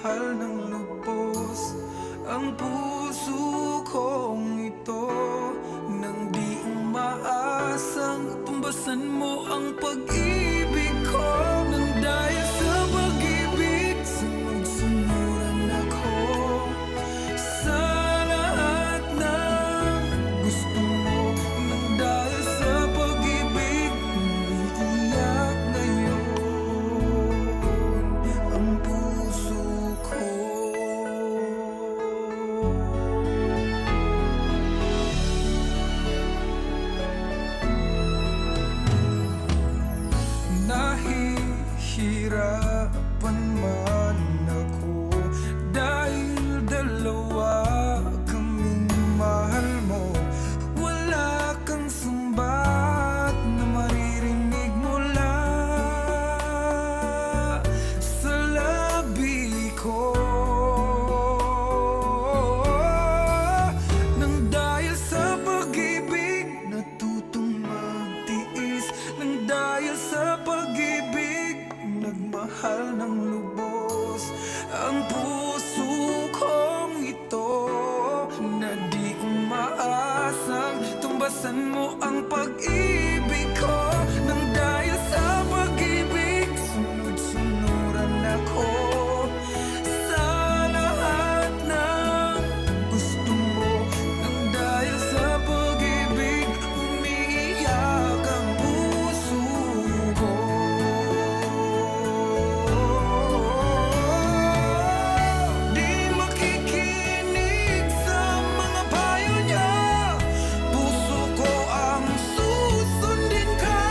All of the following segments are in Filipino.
nagmahal ng lubos ang puso kong ito, nang di umaasang tumbasan mo ang pag-ibig ko. Nang dahil sa pag-ibig, sunod-sunuran ako sa lahat ng gusto mo. Nang dahil sa pag-ibig, umiiyak ngayon ang puso ko. Nahihirapan man ako dahil dalawa kaming mahal mo. Wala kang sumbat na maririnig mula sa labi ko. Nang dahil sa pag-ibig, natutong magtiis. Nang dahil sa pag-ibig, nagmahal ng lubos ang puso kong ito, na di umaasang tumbasan mo ang pag-ibig ko. Nang dahil sa pag-ibig, sunod-sunuran ako sa lahat ng gusto mo. Nang dahil sa pag-ibig, umiiyak ang puso ko. Di makikinig sa mga payo niya, puso ko ang susundin ka.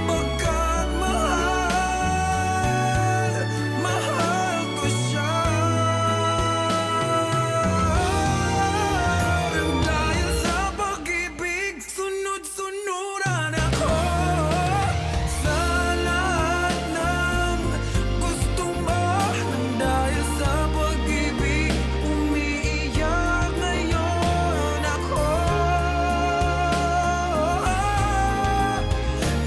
Pagkat mahal, mahal ko siya. Nang dahil sa pag-ibig, sunod-sunuran ako sa lahat ng gusto mo. Nang dahil sa pag-ibig, umiiyak ngayon ako.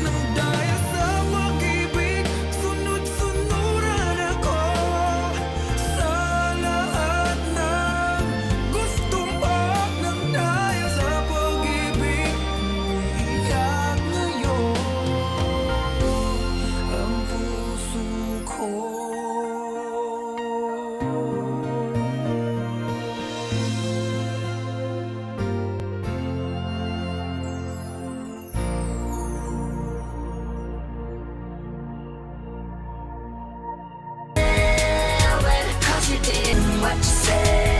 Nang dahil sa pag-ibig, sunod-sunuran ako sa lahat ng gusto mo. Nang dahil sa pag-ibig, umiiyak ngayon ang puso ko. Cause you did what you said.